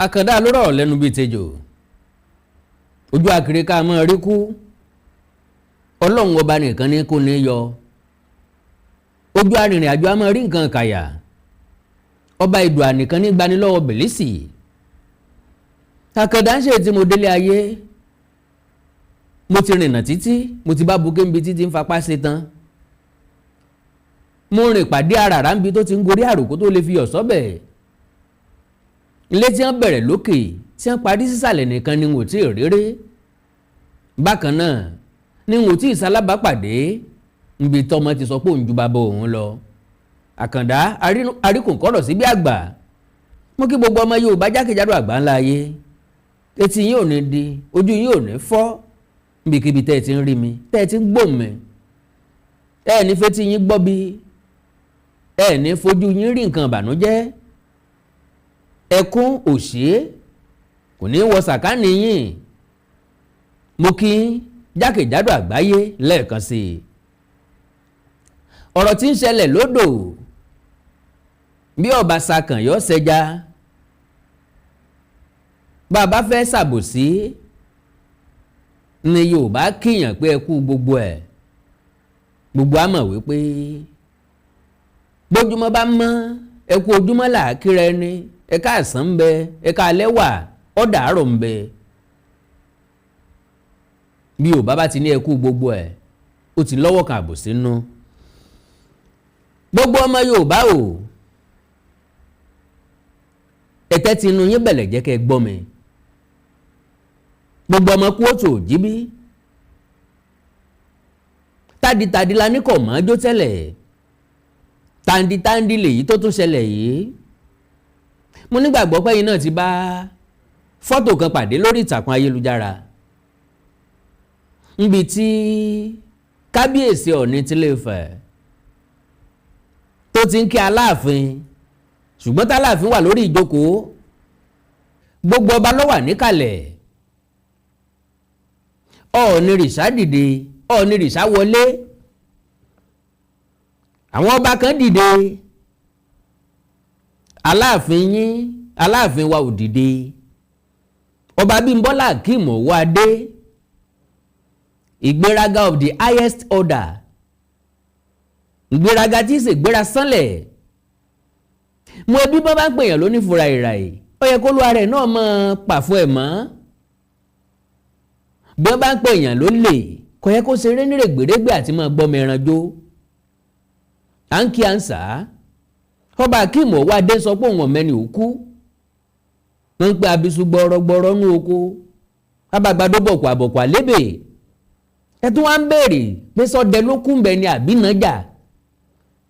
Àkàndá ló rọ̀ lẹ́nu bíi tejò ojú àkèrè ká mọ́ rí kú ọlọ́run ọba nìkan ní kò ní yọ ojú arìnrìn àjò a máa rí nǹkan kàyà ọba ìdùà nìkan ní gbanilọ́wọ́ bìlísì Àkàndá ń ṣe tí mo délé ayé mo ti rìnà títí mo ti bá buké nbi títí ń fapá ṣe tán mo rìn pàdé àràrá nbi tó ti ń gorí àròkó tó lè fi yọ̀ sọ́bẹ̀ ilé tí wọ́n bẹ̀rẹ̀ lókè tí wọ́n parí sísàlẹ̀ nìkan ni wò tí ì réré bákan náà ni wò tí ì sálábàápàdé nbi tọ́mọ ti sọ pé òun ju bàbá òun lọ Àkàndá aríkùnkọ́rọ̀ sí bí àgbà mo kí gbogbo ọmọ Yorùbá jákèjádò àgbà ńlá ayé etí yín ò ní di ojú yín ò ní fọ́ níbikíbi tẹ́ ẹ ti ń rí mi tẹ́ ẹ ti ń gbóhùn mi ẹ ní fetí yín gbọ́ bí ẹ ní fojú yín rí nǹkan ìbànújẹ́ ẹkún òṣè kò ní wọ sàkánì yín mo kí jákèjádò àgbáyé lẹ́ẹ̀kan sí i ọ̀rọ̀ tí ń ṣẹlẹ̀ lódò bí ọba sakàn yọ ṣẹja bàbá fẹ́ ṣàbòsí ni Yorùbá kíyàn pé ẹ kú gbogbo ẹ̀ gbogbo á mọ̀ wípé bójúmọ́ bá mọ́ ẹ kú ojúmọ́ làákìrẹ́ ẹni ẹ káàsán ń bẹ ẹ káalẹ́ wà ọ̀dàárọ̀ ń bẹ bí Yorùbá bá ti ní ẹ kú gbogbo ẹ̀ ó ti lọ́wọ́ kan àbòsí nú gbogbo ọmọ Yorùbá o ẹ̀tẹ́ ti inú yín bẹ̀lẹ̀ jẹ́ kẹ́ gbọ́ mi gbogbo ọmọ kú òtò jíbí tádìtádì la ní kọ̀ mọ́ jó tẹ́lẹ̀ tàǹdìtàǹdì lèyí tó tún ṣẹlẹ̀ yìí mo nígbàgbọ́ pé yín náà ti bá fọ́tò kan pàdé lórí ìtàkùn ayélujára níbi tí kábíyèsí Ọọ̀ni tilé Ifẹ̀ tó ti ń kí Aláàfin ṣùgbọ́n táláàfin wà lórí ìjókòó gbogbo ọba ló wà níkàlẹ̀ Oonirisa dìde Oonirisa wọlé àwọn ọba kan dìde Aláàfin wa ò dìde ọba Bímbọ́lá Akeem Owoade Ìgbéraga of the highest order Ìgbéraga tí ì ṣègbéra sánlẹ̀ mo ẹbí bọ́ bá pèèyàn lóní fura ìràyè ó yẹ kó lóra rẹ̀ náà mọ́ pàfọ́ ẹ̀ mọ́ bí wọ́n bá ń pèèyàn ló lè kò yẹ kó ṣeré ní rẹ̀gbẹ̀rẹ̀gbẹ̀ àti máa gbọ́mọ ẹran jó à ń kí à ń sà á ọba Akeem Owoade sọ pé òun ọ̀mẹ́ni ò kú wọ́n ń pe abisu gbọ́rọ́gbọ́rọ́ nú oko abàgbàdo bọ̀kù àbọ̀kù àlébè ẹ tún wá ń béèrè pé sọdẹ ló kú ń bẹ ni àbí nájà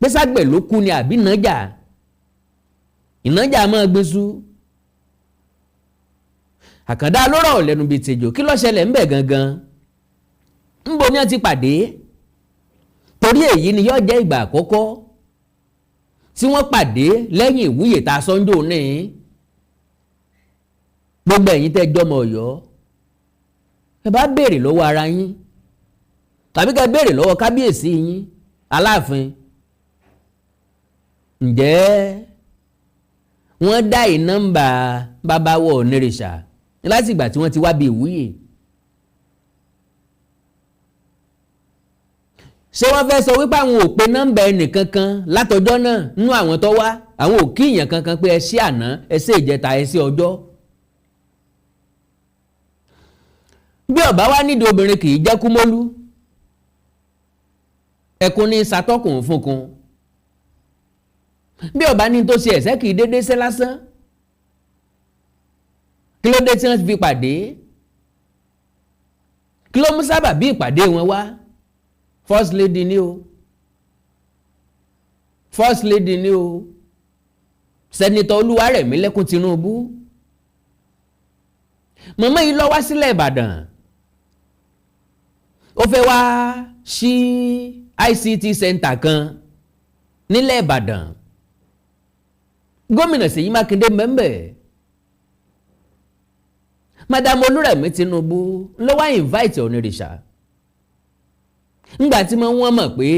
pé ságbẹ̀ ló kú ni àbí nájà ìnájà máa gbésù Àkàndá ló rọ̀ lẹ́nu bíi tejò kí ló ṣẹlẹ̀ ńbẹ̀ gangan ńbo ni wọ́n ti pàdé torí èyí ni yóò jẹ́ ìgbà àkọ́kọ́ tí wọ́n pàdé lẹ́yìn ìwúyè tá a sọ́njò ní gbogbo ẹ̀yin tẹ́ jọmọ Ọ̀yọ́ ẹ bá béèrè lọ́wọ́ ara yín tàbí ká béèrè lọ́wọ́ kábíyèsí yín Aláàfin ǹjẹ́ wọ́n dá nọ́mbà bàbá wa Oonirisa láti ìgbà tí wọ́n ti wá bí ìwúyè ṣé wọ́n fẹ́ sọ wípé àwọn ò pe nọ́mbà ẹnìkankan látọjọ́ náà nú àwọn tó wá àwọn ò kí ìyàn kankan pé ẹ ṣé àná ẹ ṣé ìjẹta ẹ ṣé ọjọ́ bí ọba wá nídìí obìnrin kì í jẹ́ kúmólú ẹkún ní satọ́kùn fúnkun bí ọba ní tó ṣe ẹ̀sẹ̀ kì í dédé ṣe lásán kí ló dé tí wọ́n fi pàdé kí ló mú sábà bí ìpàdé wọn wá first lady ni o first lady ni o sẹ́nitọ́ Olúwarẹ̀mílẹ́kún Tinubu màmá yìí lọ wá sílẹ̀ Ìbàdàn ó fẹ́ wá sí ICT center kan nílẹ̀ Ìbàdàn gómìnà Ṣèyí Mákindé mẹ́mbẹ̀ madam Olúrẹ̀mí Tinubu ló wá invite Oonirisa ńgbà tí wọ́n mọ̀ pé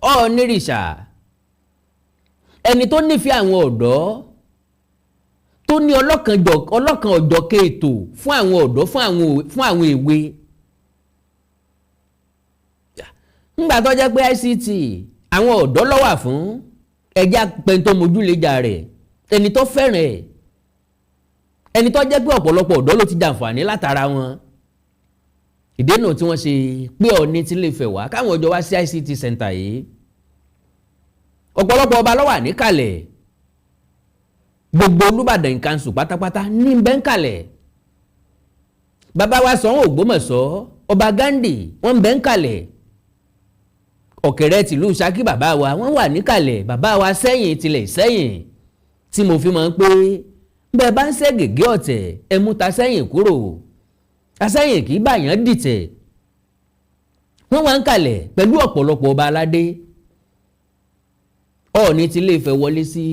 Oonirisa ẹni tó nífẹ̀ẹ́ àwọn ọ̀dọ́ tó tó ní ọlọ́kan ọ̀jọ̀kan ètò fún àwọn ọ̀dọ́ fún àwọn èwe. ńgbà tó jẹ́ pé ICT àwọn ọ̀dọ́ ló wà fún ẹjẹ́ apẹ̀ntọ́ mojúlejà rẹ̀ ẹni tó fẹ́ràn ẹ̀ ẹni tó jẹ́ pé ọ̀pọ̀lọpọ̀ ọ̀dọ́ ló ti jàǹfààní látara wọn. ìdènà tí wọ́n ṣe pé Ọọ̀ni tí lè fẹ̀ wá káwọn ọjọ́ wá sí ICT center yìí. ọ̀pọ̀lọpọ̀ ọba ló wà níkàlẹ̀ gbogbo Olúbàdàn Council pátápátá ní bẹ́ńkàlẹ̀. bàbá wa Ṣọ̀ún Ògbómọ̀ṣọ́ ọba Ghandi wọ́n bẹ́ńkàlẹ̀. Ọ̀kẹ́rẹ́ tìlú Ṣakí bàbá wa wọ́n wà níkàlẹ̀. bàbá wa Ṣẹ̀yìn tilẹ̀ Ṣẹ̀yìn tí mo fi máa ń pé bẹ́ẹ̀ bá ń ṣe gègé ọ̀tẹ̀ ẹ mú ta Ṣẹ̀yìn kúrò. Aṣẹ́yìn kì í bàyàn dìtẹ̀. wọ́n wá ń kalẹ̀ pẹ̀lú ọ̀pọ̀lọpọ̀ ọba aládé. Ọọ̀ni tí lè fẹ́ wọlé sí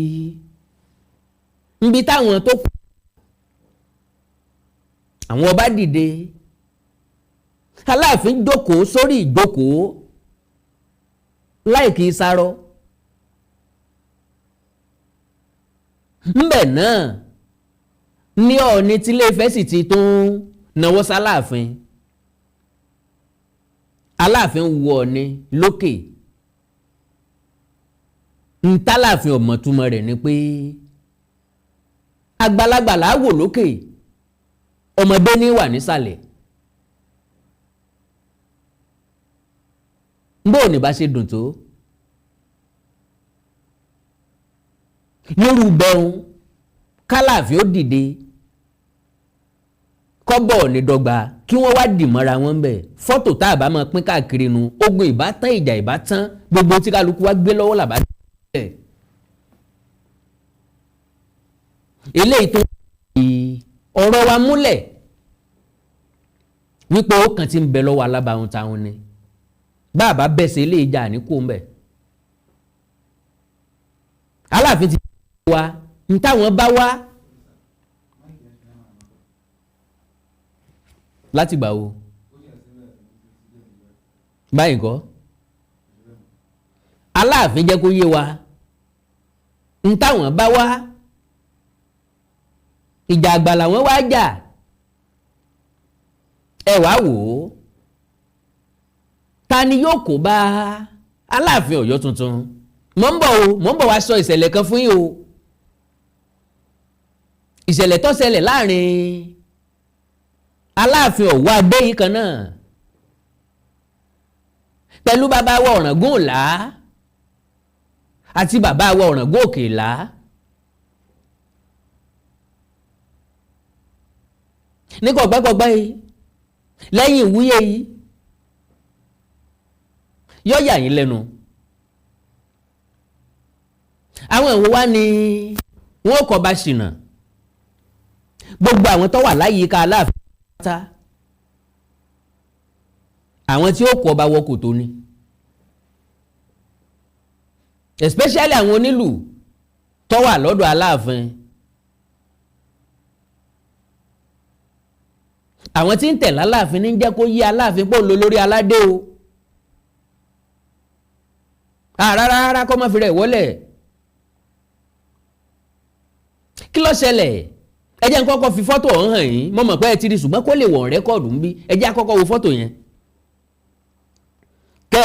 níbi táwọn tó kù àwọn ọba dìde. Aláàfin jókòó sórí ìjókòó láì kì í sáró. ńbẹ̀ náà ní Ọọ̀ni tí lè fẹ́ sì ti tún náwó sáláàfin. Aláàfin wo Ọọ̀ni lókè. ntàláàfin ọ̀mọ̀túmọ̀ rẹ̀ ni pé àgbàlagbà là á wò lókè ọmọdé ní wà nísàlẹ̀. bó ní bá ṣe dùn tó lórí bẹ́hùn kálàfin ó dìde kọ́bọ̀ ní dọ́gba kí wọ́n wá dì mọ́ra wọn bẹ̀ fọ́tò tá a bá máa pín káàkiri nu ogun ìbátan ìjà ìbátan gbogbo tí kálukú wá gbé lọ́wọ́ làbá dé. eléyìí tó ọ̀rọ̀ wa múlẹ̀ wípé ó kàn ti ń bẹ lọ́wọ́ alábàáhùn táwọn ni bàbá bẹ̀sẹ̀ ilé ìjà ní kò ń bẹ̀. Aláàfin ti wá ń táwọn bá wá láti gbà wo báyìí kọ́ Aláàfin jẹ́ kó yé wa ń táwọn bá wá ìjà àgbà làwọn wá jà ẹ wá wò ó ta ni yóò kó bá Aláàfin Ọ̀yọ́ tuntun. Mo ń bọ̀ wá sọ ìṣẹ̀lẹ̀ kan fún yín o. ìṣẹ̀lẹ̀ tó ṣẹlẹ̀ láàrin Aláàfin Owoade yìí kan náà pẹ̀lú bàbá wa Ràngùn Ìlá àti bàbá wa Ràngùn Òkè Ìlá. ní kọ̀gbẹ́kọ̀gbẹ́ yìí lẹ́yìn ìwúyè yìí yóò yà yín lẹ́nu. àwọn ìwọ wá ní wọn kò bá ṣìnà gbogbo àwọn tó wà láyìíká Aláàfin pátá àwọn tí ó kọ ọba wọ kòtò ni especially àwọn onílù tó wà lọ́dọ̀ Aláàfin. àwọn tí ń tẹ̀lé Aláàfin ní jẹ́ kó yí Aláàfin pò ń lo lórí aládé o. rárá kó má fi rẹ̀ wọlé. kí ló ṣẹlẹ̀ ẹ jẹ́ n kọ́kọ́ fi fọ́tò ọ̀hún hàn yín mo mọ̀ pé ẹ ti rí ṣùgbọ́n kó lè wọ̀n rẹ́kọ̀dù ń bí ẹ jẹ́ àkọ́kọ́ wo fọ́tò yẹn. kẹ́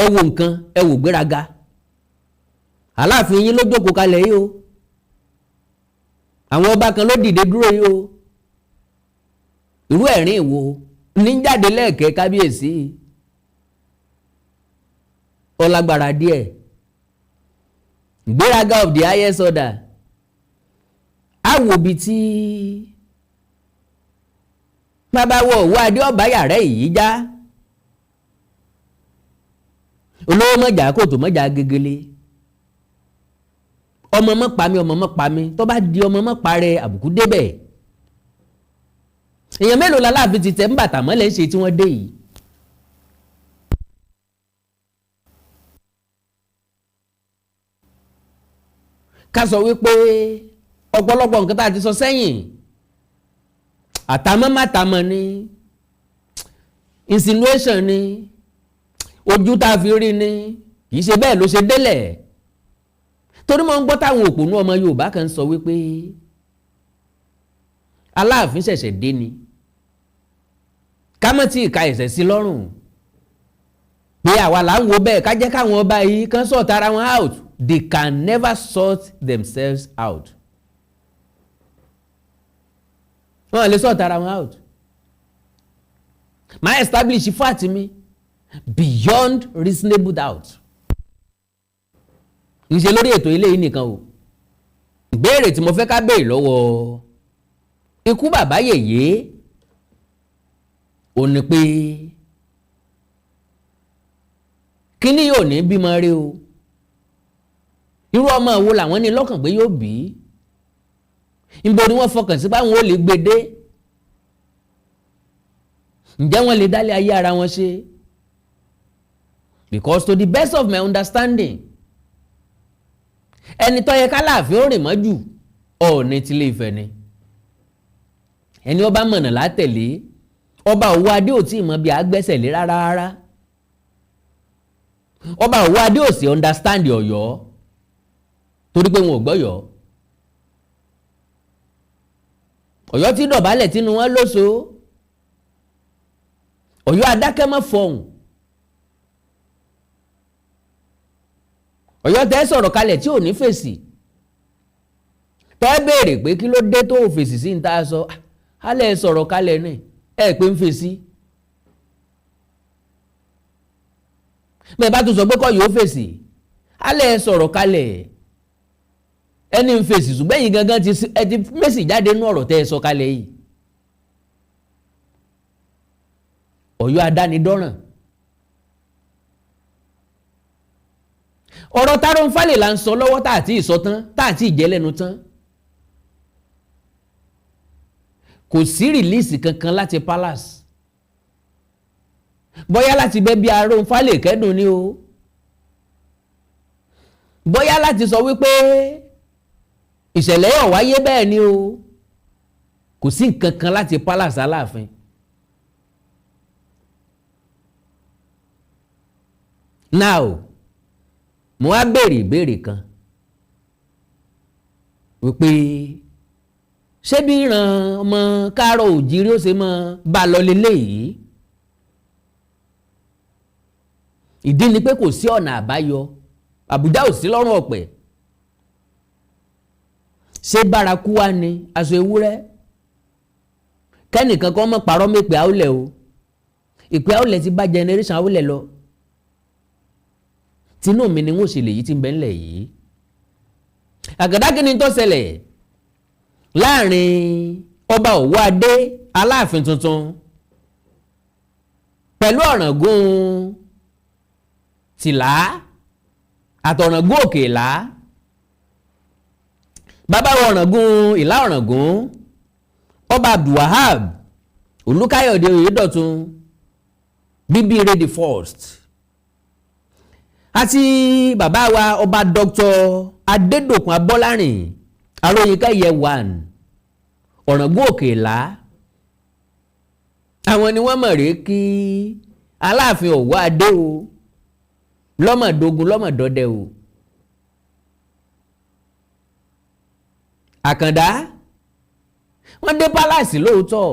ẹ wo nǹkan ẹ wo Ìgbéraga Aláàfin yín ló jókòó kalẹ̀ yìí o àwọn ọba kan ló dìde dúró yìí o irú ẹ̀rín ìwo ní jáde lẹ́ẹ̀kẹ́ kábíyèsí ọlágbára díẹ̀ Ìgbéraga of the highest order. Àwò bíi tí bàbá wọ Owoade ọba yàrá èyí já olówó mọ̀jà kòtò mọ̀jà gegele ọmọ mọ̀ pa mí tó bá di ọmọ mọ̀ parẹ́ àbùkù débẹ̀. èèyàn mélòó la Aláàfin ti tẹ̀ ń bàtà mọ́lẹ̀ ṣe tí wọ́n dé yìí. ká sọ wípé ọ̀pọ̀lọpọ̀ nǹkan tá a ti sọ sẹ́yìn àtàmọ́ mátàmọ́ ni insinuation ni ojú tá a fi rí ni kì í ṣe bẹ́ẹ̀ ló ṣe délẹ̀ torí mo ń gbọ́ táwọn òpònú ọmọ Yorùbá kan sọ wípé Aláàfin ṣẹ̀ṣẹ̀ dé ni ká mọ̀ tí ìka ẹ̀sẹ̀ sí lọ́rùn pé àwa là ń wo bẹ́ẹ̀ ká jẹ́ káwọn ọba yìí kan sort ara wọn out. They can never sort themselves out. wọ́n lè sort ara wọn out. máa establish fact mi beyond reasonable doubt. ń ṣe lórí ètò ilé yìí nìkan o. ìbéèrè tí mo fẹ́ ká béèrè lọ́wọ́ ikú bàbá yèyé ò ní pé kíní yóò ní bímọ rí o. irú ọmọ wo làwọn ní lọ́kàn pé yóò bí? níbo ni wọ́n fọkàn sí báwọn ò lè gbé dé? ǹjẹ́ wọ́n lè dálé ayé ara wọn ṣe? Because to the best of my understanding ẹni tó yẹ k'Aláàfin ó rìn mọ́ jù Ọọ̀ni tilé Ifẹ̀ ni. ẹni ọba mọ̀nà látẹ̀lé ọba Owoade ò tí ì mọ bí a gbẹ́sẹ̀ lé rárá. ọba Owoade ò sì understand Ọ̀yọ́ torí pé wọn ò gbọ́yọ̀. Ọ̀yọ́ tí dọ̀bálẹ̀ tínú wọn lóso. Ọ̀yọ́ adákẹ́ mọ́ fọhùn. Ọ̀yọ́ tẹ́ sọ̀rọ̀ kalẹ̀ tí ò ní fèsì. tẹ́ béèrè pé kí ló dé tó fèsì sí ní tá a sọ alẹ́ sọ̀rọ̀ kalẹ̀ ní ẹ̀ pé ń fèsì. bẹ́ẹ̀ bá tún sọ pé kọ́ yóò fèsì alẹ́ sọ̀rọ̀ kalẹ̀ ẹni ń fèsì ṣùgbọ́n yìí gangan ti mẹ́sì jáde nú ọ̀rọ̀ tẹ́ ẹ sọ kalẹ̀ yìí. Ọ̀yọ́ adánidọ́ràn. ọ̀rọ̀ Táró Fálè là ń sọ lọ́wọ́ tá àti ìsọ tán tá àti ìjẹ́lẹ́nu tán. kò sí rìlíìsì kankan láti palace. bóyá láti bẹ́ bí Táró Fálè kẹ́dùn ni o. bóyá láti sọ wípé ìṣẹ̀lẹ̀ yóò wáyé bẹ́ẹ̀ ni o. kò sí nǹkan kan láti palace Aláàfin. now mo wá béèrè ìbéèrè kan wípé ṣé bí ìran ọmọ Káàárọ̀ Oòjíire ó ṣe mọ́ bá a lọ leléyìí? ìdí ni pé kò sí ọ̀nà àbáyọ. Àbújá ò sí lọ́rùn ọ̀pẹ̀. ṣé bárakú wá ni aṣọ ewúrẹ́? kẹ́nìkan kan mọ̀ parọ́ mẹ́pẹ́ àwùlẹ̀ o. ìpè àwùlẹ̀ ti bá generation àwùlẹ̀ lọ. tinú mi ni wọ́n ṣe lèyí tí ń bẹ ńlẹ̀ yìí. àgàdá kí ni tó ṣẹlẹ̀ láàrin ọba Owoade Aláàfin tuntun pẹ̀lú Ọ̀ràngún tìlá àtọ̀ràngún òkèlá. bàbá Ọ̀ràngún ìlà Ọ̀ràngún ọba Abdulwahab Olúkáyọ̀dé Oyèdọ̀tun Bíbíire the first àti bàbá wa ọba Dr. Adédòkun Abọ́lárìn Aróyinkáyẹ one Ọ̀ràngún òkèlá. àwọn ni wọ́n mọ̀ rèé kí Aláàfin Owoade o lọ́mọdógún lọ́mọdọ́dẹ o. Àkàndá wọ́n dé pálásì lóòótọ́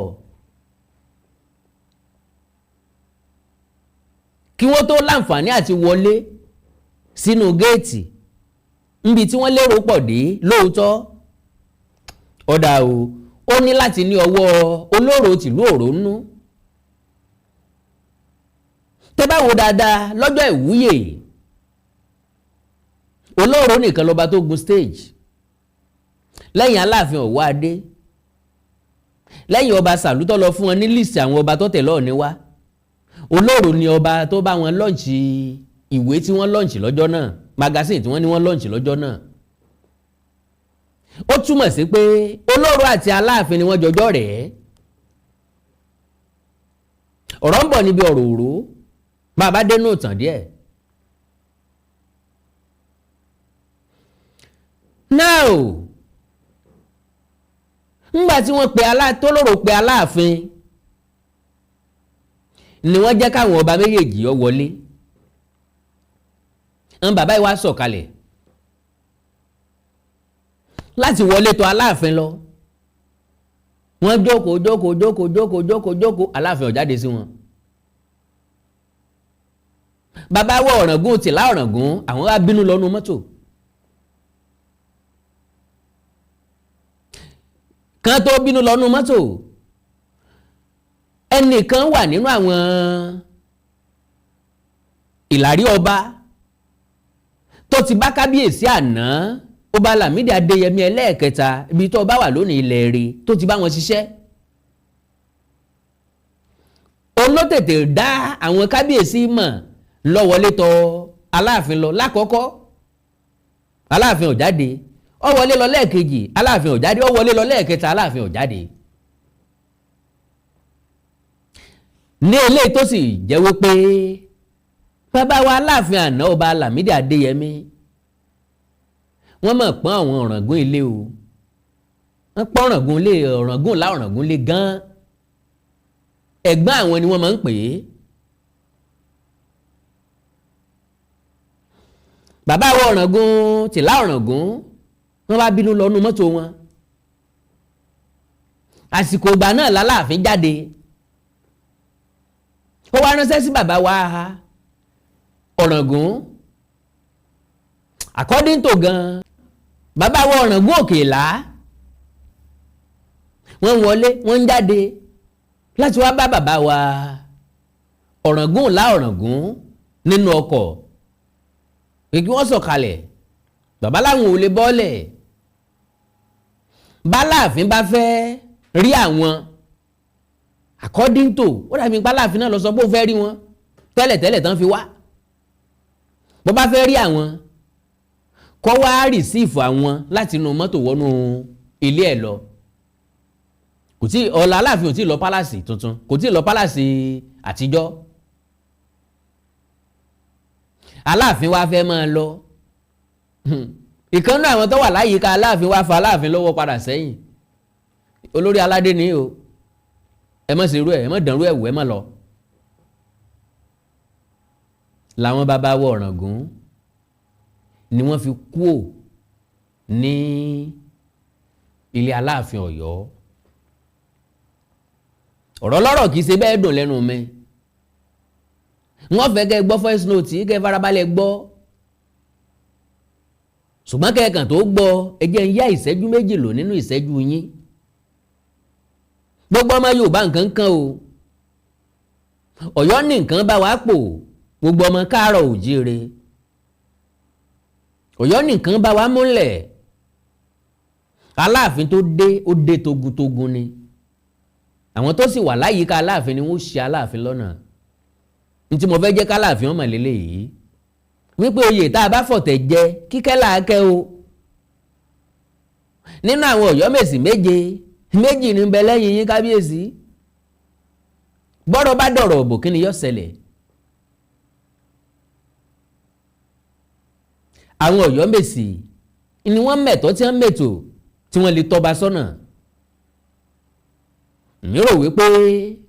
kí wọ́n tó láǹfààní àti wọlé sínú géètì níbi tí wọ́n lérò pọ̀ dé lóòótọ́. ọ̀dà o ó ní láti ní ọwọ́ olóró tìlú Òró nú. tẹ́ bá wo dáadáa lọ́jọ́ ìwúyè olóró nìkan lọ́ba tó gun stage lẹ́yìn Aláàfin Owoade lẹ́yìn ọba Sàlútọ́ lọ fún wọn ní list àwọn ọba tó tẹ̀lé Ọọ̀ni wá. olóró ni ọba tó bá wọn lọ́ǹchì ìwé tí wọ́n lọ́ǹchì lọ́jọ́ náà magazine tí wọ́n ní wọ́n lọ́ǹchì lọ́jọ́ náà. ó túmọ̀ sí pé olóró àti Aláàfin ni wọ́n jọjọ́ rẹ̀. ọ̀rọ̀ ń bọ̀ níbi ọ̀rọ̀ Òró bàbá dénú ìtàn díẹ̀. now ńgbà tí wọ́n pe tólóró pe Aláàfin ni wọ́n jẹ́ káwọn ọba méjèèjì ó wọlé. àwọn bàbá yìí wá sọ̀kalẹ̀ láti wọlé tọ̀ Aláàfin lọ. Wọ́n jókòó Aláàfin ò jáde sí wọn. Bàbá wọ Ràngùn tìlá Ràngùn àwọn wá bínú lọ́nu mọ́tò. Kan tó bínú lọ́nu mọ́tò, ẹnìkan wà nínú àwọn ìlàrí ọba tó ti bá kábíyèsí àná Ọba Lámídì Adéyẹmí ẹlẹ́ẹ̀kẹta ibi tó bá wà lónìí ilẹ̀ rí tó ti bá wọn ṣiṣẹ́. Òun ló tètè dá àwọn kábíyèsí mọ̀ lọ wọlé tọ̀ Aláàfin lọ lákọ̀ọ́kọ́. Aláàfin ò jáde. Ó wọlé lọ lẹ́ẹ̀kejì Aláàfin ò jáde. Ó wọlé lọ lẹ́ẹ̀kẹta Aláàfin ò jáde. Ní eléyìí tó sì jẹ́ wípé bàbá wa Aláàfin àná Ọba Lámídì Adéyẹmí wọ́n mọ̀ pọ́n àwọn Ọ̀ràngún ilé o. Wọ́n pọ́n Ọ̀ràngún ilé Ọ̀ràngún lá Ọ̀ràngún ilé gan-an. Ẹ̀gbọ́n àwọn ni wọ́n máa ń pè é. Bàbá wa Ràngùn tìlá Ràngùn wọ́n bá bínú lọ́nu mọ́tò wọn. Àsìkò ìgbà náà l'Aláàfin jáde. Ó wá ránṣẹ́ sí bàbá wa Ràngùn. According to gan bàbá wa Ràngùn Òkèlá wọ́n wọlé wọ́n ń jáde láti wá bá bàbá wa Ràngùn lá Ràngùn nínú ọkọ̀. Pé kí wọ́n sọ̀kalẹ̀ bàbá láwọn ò lè bọ́lẹ̀. B'Aláàfin bá fẹ́ rí àwọn according to ó dàbí B'Aláàfin náà lọ sọ pé ó fẹ́ rí wọn tẹ́lẹ̀tẹ́lẹ̀ tán fi wá. Bó bá fẹ́ rí àwọn kó wá rìsíìfù àwọn láti inú mọ́tò wọnú ilé ẹ̀ lọ. Kò tí ọ̀la Aláàfin ò tí lọ pálásì tuntun kò tí lọ pálásì àtijọ́. Aláàfin wá fẹ́ máa lọ. Ìkànnì àwọn tó wà láyìíká Aláàfin wá fa Aláàfin lọ́wọ́ padà sẹ́yìn. Olórí aládé ni o. Ẹ má ṣerú ẹ̀ ẹ má dànrú ẹ̀ wò ẹ má lọ. Làwọn bàbá wọ Ràngùn ni wọ́n fi kúò ní ilé Aláàfin Ọ̀yọ́. Ọ̀rọ̀ lọ́rọ̀ kìí ṣe bẹ́ẹ̀ dùn lẹ́nu mi. Wọ́n fẹ́ kẹ́ gbọ́ voice note kẹ́ farabalẹ̀ gbọ́. Ṣùgbọ́n kẹ́ẹ̀kan tó gbọ́ ẹ jẹ́ ń yá ìṣẹ́jú méjì lò nínú ìṣẹ́jú yín. Gbogbo ọmọ Yorùbá nǹkan kan o. Ọ̀yọ́ ní nǹkan bá wa pò gbogbo ọmọ Káàárọ̀ Oòjíire. Ọ̀yọ́ ní nǹkan bá wa múlẹ̀. Aláàfin tó dé ó dé togun-togun ni. Àwọn tó sì wà láyìíká Aláàfin ni wọ́n ṣe Aláàfin lọ́nà. Ntí mo fẹ́ jẹ́ k'Aláàfin ọmọ lélẹ̀ yìí wípé oyè tá a bá fọ̀tẹ̀ jẹ kíkẹ́ làákẹ́ o. Nínú àwọn Ọ̀yọ́mèsì méjì ní bẹ lẹ́yìn yín kábíyèsí. Bọ́rọ̀ bá dọ̀rọ̀ òbò kí ni yó ṣẹlẹ̀? Àwọn Ọ̀yọ́mèsì ni wọ́n mẹ̀tọ́ tí wọ́n mẹ̀tò tí wọ́n lè tọ́ba sọ́nà. Mi rò wípé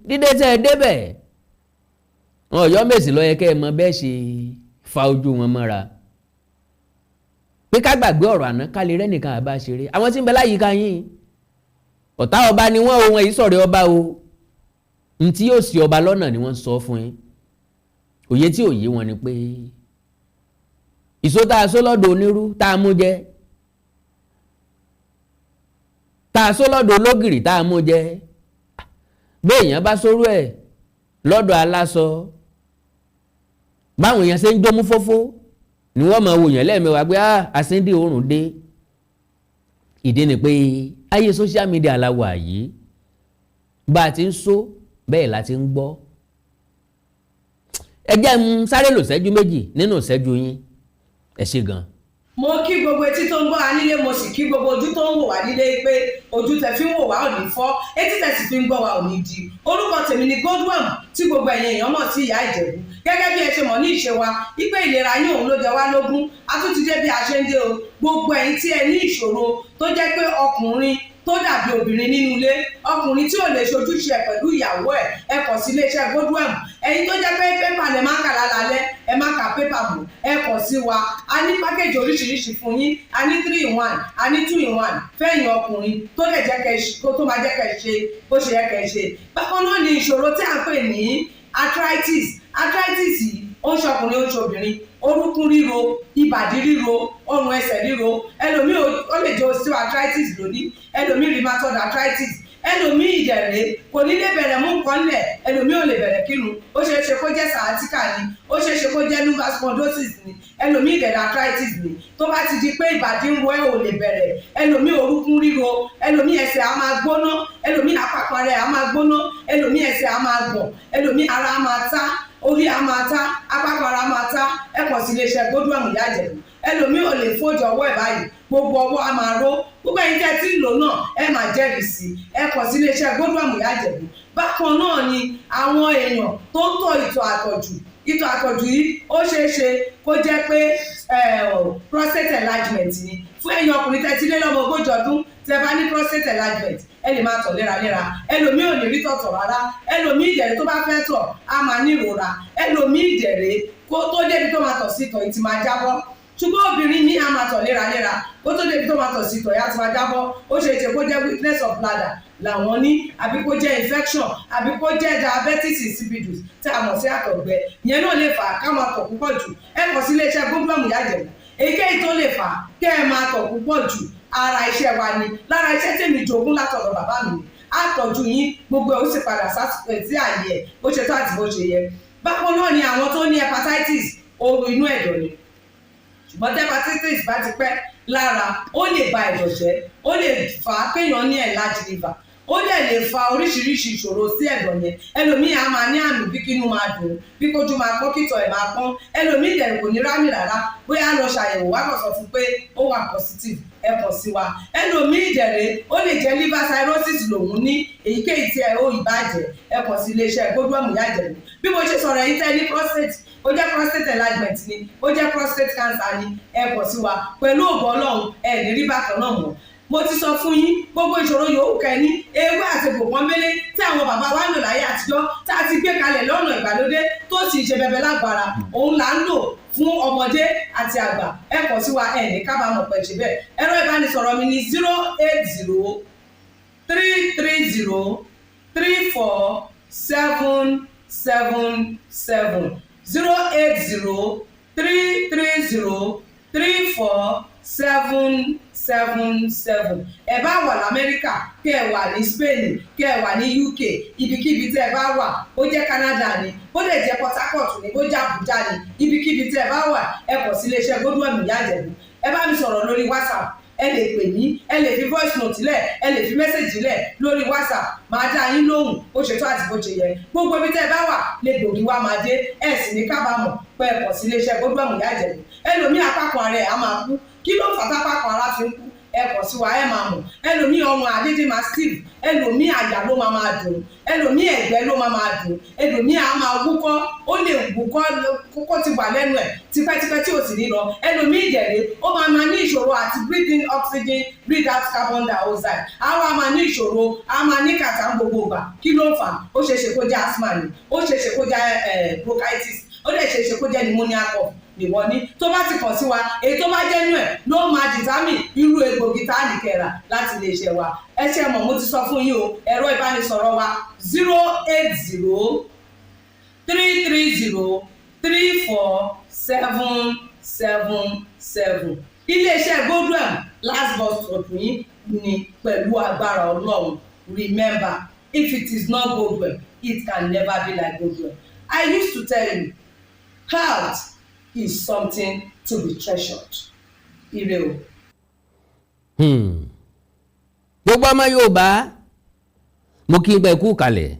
dídé tẹ́ ẹ débẹ̀ Ọ̀yọ́mèsì ló yẹ kẹ́ ẹ mọ bẹ́ẹ̀ ṣe fa ojú wọn mọ́ra. Pé ká gbàgbé ọ̀rọ̀ àná ká lè rẹ́nìkan àbá ṣeré. Àwọn tí ń bẹ láyìíká yín ọ̀tá ọba ni wọ́n o wọn yìí sọ̀rọ̀ ọba o. Ntí yóò ṣì ọba lọ́nà ni wọ́n sọ fún yín. Òye tí ò yé wọn ni pé ìṣó tá a só lọ́dọ̀ onírú tá a mú jẹ. Tá a só lọ́dọ̀ ológìrì tá a mú jẹ. Bí èèyàn bá sórú ẹ̀ lọ́dọ̀ aláṣọ báwọn èèyàn ṣe ń jómú fófó ni wọ́n máa wòyàn lẹ́ẹ̀mẹ́wàá pé àṣíndì oòrùn dé. Ìdí ni pé ayé social media la wà yìí bá a ti ń sọ bẹ́ẹ̀ la ti ń gbọ́. Ẹ jẹ́ n sáré lò ṣẹ́jú méjì nínú ṣẹ́jú yín ẹ ṣé gan. Mo kí gbogbo etí tó ń gbọ́ wa nílé mo sì kí gbogbo ojú tó ń wò wá nílé pé ojú tẹ fi ń wò wá ò ní fọ́ etí tẹ sì fi ń gbọ́ wa ò ní di. Orúkọ tèmi ni Gbé'Bọn tí gbogbo ẹ̀yin èèyàn mọ̀ sí ìyá Ìjẹ̀bú. Gẹ́gẹ́ bí ẹ ṣe mọ̀ ní ìṣe wa wípé ìlera yín òun ló jẹ wá lógún. A tún ti dé bí a ṣe ń dé o. Gbogbo ẹ̀yin tí ẹ ní ìṣòro tó jẹ́ pé ọkùnrin tó dàbí obìnrin nínú ilé, ọkùnrin tí ò lè ṣojúṣe pẹ̀lú ìyàwó ẹ kàn sí iléeṣẹ́ Gbé'Bọn. Ẹ̀yin tó jẹ́ pé pépà lẹ máa kà lálẹ́ ẹ má ka pépà mọ́ ẹ kàn sí sí wa a ní pákéjì oríṣiríṣi fún yín a ní 3-in-1 a ní 2-in-1 fẹ́yìn ọkùnrin tó lè jẹ́ kẹ́ tó máa jẹ́ kẹ́ ṣe bó ṣe yẹ kẹ́ ṣe. Bákan náà ni ìṣòro tí a ń pè ní arthritis yìí ó ń ṣọkùnrin ó ń ṣobìnrin, orúnkún ríro, ìbàdí ríro, ọrùn ẹsẹ̀ ríro, ẹlòmíì ó lè jẹ́ osteoarthritis lónìí, ẹlòmíì rheumatoid arthritis, ẹlòmíì ìdẹ̀rẹ̀ kò ní lè bẹ̀rẹ̀ mú nǹkan lẹ̀, ẹlòmíì ò lè bẹ̀rẹ̀ kírun, ó ṣeé ṣe kó jẹ́ sciatica ni, ó ṣeé ṣe kó jẹ́ lumbar spondylosis ni, ẹlòmíì ìdẹ̀rẹ̀ arthritis ni. Tó bá ti di pé ìbàdí ń wọ́ ẹ̀ ò lè bẹ̀rẹ̀, ẹlòmíì orúnkún ríro, ẹlòmíì ẹsẹ̀ á máa gbóná, ẹlòmíì àpapọ̀ rẹ̀ á máa gbóná, ẹlòmíì ẹsẹ̀ á máa gbọ̀n, ẹlòmíì ara á máa tá, orí á máa tá, àpapọ̀ ara máa tá. Ẹ kàn sí iléeṣẹ́ Gbé'Bọn Ìyá Ìjẹ̀bú. Ẹlòmíì ò lè fojú ọwọ́ ẹ̀ báyìí, gbogbo ọwọ́ á máa ró. Gbogbo ẹ̀yin tẹ́ tí ń lò náà ẹ máa jẹ́rìí sí i. Ẹ kàn sí iléeṣẹ́ Gbé'Bọn Ìyá Ìjẹ̀bú. Bákan náà ni àwọn èèyàn tó ń tọ̀ ìtọ̀ àtọ̀jù yìí ó ṣeé ṣe kó jẹ́ pé prostate enlargement ni. Fún ẹ̀yin ọkùnrin tẹ́ ti lé lọ́mọ 40 ọdún tẹ́ bá ní prostate enlargement ẹ lè máa tọ̀ léraléra, ẹlòmíì ò ní rí tọ̀tọ̀ rárá, ẹlòmíì ìdẹ̀rẹ̀ tó bá fẹ́ tọ̀ á máa ní ìrora, ẹlòmíì ìdẹ̀rẹ̀ kó tó débi tó máa tọ̀ sí ìtọ̀ yìí ti máa jábọ́. Ṣùgbọ́n obìnrin ní a máa tọ̀ léraléra kó tó débi tó máa tọ̀ sí ìtọ̀ yìí á ti máa jábọ́. Ó ṣe é ṣe kó jẹ́ weakness of bladder làwọn ní, àbí kó jẹ́ infection, àbí kó jẹ́ diabetes insipidus tí a mọ̀ sí àtọ̀gbẹ. Ìyẹn náà lè fà á ká máa tọ̀ púpọ̀ jù. Ẹ kàn sí iléeṣẹ́ Gbé'Bọn Ìyá Ìjẹ̀bú. Èyíkéyìí tó lè fà á kẹ́ ẹ máa tọ̀ púpọ̀ jù ara iṣẹ́ wa ni, lára iṣẹ́ tèmi jogún látọ̀dọ̀ bàbá mi. Àtọ̀jú yín gbogbo ẹ̀ ó sì padà sí àyè ẹ̀ bó ṣe tó àti bó ṣe yẹ. Bákan náà ni àwọn tó ní hepatitis ooru inú ẹ̀dọ̀ ni. Ṣùgbọ́n tí hepatitis bá ti pẹ́ lára ó lè ba ẹ̀dọ̀ jẹ́, ó lè fà á kéèyàn ní enlarged liver, ó dẹ̀ lè fa oríṣiríṣi ìṣòro sí ẹ̀dọ̀ yẹn. Ẹlòmíì á máa ní àmì bí kínú máa dùn, bí kójú máa pọ́n, kítọ̀ ẹ̀ máa pọ́n. Ẹlòmíì dẹ̀ kò ní rámì rárá, bóyá lọ ṣàyẹ̀wò wá kàn sọ fún pé ó wà positive ẹ kàn sí wa. Ẹlòmíì dẹ̀rẹ̀ ó lè jẹ́ liver cirrhosis lòun ní, èyíkéyìí tí ẹ ó ìbàjẹ́ ẹ kàn sí iléeṣẹ́ Gbé'Bọn Ìyá Ìjẹ̀bú. Bí mo ṣe sọ̀rọ̀ yìí tẹ́ ní prostate, ó jẹ́ prostate enlargement ni, ó jẹ́ prostate cancer ni, ẹ kàn sí wa. Pẹ̀lú ògo Ọlọ́run ẹ ní rí bákan náà mọ́. Mo ti sọ fún yín gbogbo ìṣòro yòówù kẹ́ ní ewé àti pòpọ́nbélé tí àwọn bàbá wa ń lò láyé àtijọ́ tá a ti gbé kalẹ̀ lọ́nà ìgbàlódé tó sì ṣe bẹbẹ lágbára, òun là ń lò fún ọmọdé àti àgbà. Ẹ kàn sí wa ẹ ní kábàámọ̀ pẹ̀ ṣe bẹ́ẹ̀. Ẹ̀rọ ìbánisọ̀rọ̀ mi ni 080 330 34777 080 330 34777. Ẹ bá wà l'Amẹ́ríkà, kẹ́ ẹ wà ní Spain, kẹ́ ẹ wà ní UK, ibikíbi tẹ́ ẹ bá wà, ó jẹ́ Canada ni, ó lè jẹ́ Port Harcourt ni, ó jẹ́ Abuja ni, ibikíbi tẹ́ ẹ bá wà ẹ kàn sí iléeṣẹ́ Gbé'Bọn Ìyá Ìjẹ̀bú. Ẹ bá mi sọ̀rọ̀ lórí WhatsApp, ẹ lè pè mí, ẹ lè fi voice note lẹ̀, ẹ lè fi message lẹ̀ lórí WhatsApp, máa dá yín lóhùn bó ṣe tó àti bó ṣe yẹ. Gbogbo ibi tẹ́ ẹ bá wà lè gbòógì wá máa dé, ẹ sì ní kábàámọ̀ pé ẹ kàn sí iléeṣẹ́ Gbé'Bọn Ìyá Ìjẹ̀bú. Ẹlòmíì apákan ara ẹ̀ á máa kú, kí ló fà tápákan ara fi ń kú? Ẹ kàn sí wa ẹ máa mọ̀. Ẹlòmíì ọrùn àdédé máa steve, ẹlòmíì àyà ló máa dùn, ẹlòmíì ẹ̀gbẹ́ ló máa dùn, ẹlòmíì á máa wúkọ́, ó lè wúkọ́ kókó ti wà lẹ́nu ẹ̀ tipẹ́tipẹ́ tí ò sì ní lọ. Ẹlòmíì ìdẹ̀rẹ̀ ó máa ní ìṣòro àti breathe in oxygen, breathe out carbon dioxide. Àwa máa ní ìṣòro, a máa ní kàtà gbogbo ìgbà. Kí ló ń fà? Ó ṣeé ṣe kó jẹ́ asthma ni, ó ṣeé ṣe kó jẹ́ bronchitis, ó lè ṣeé ṣe kó jẹ́ pneumonia cough nìwọ ní. Tó bá ti kàn sí wa, èyí tó bá jẹ́ nú ẹ̀ ló máa determine irú egbògi tá a lè kẹ́ra láti lè ṣe wa. Ẹ ṣe mọ̀, mo ti sọ fún yín o, ẹ̀rọ ìbánisọ̀rọ̀ wa 080 330 34777. Iléeṣẹ́ Gbé'Bọn last bus stop yín ni pẹ̀lú agbára Ọlọ́run. Remember, if it is not Gbé'Bọn, it can never be like Gbé'Bọn. I used to tell you, health is something to be treasured. Ire o. Gbogbo ọmọ Yorùbá mo kí n pẹ́ kú kalẹ̀.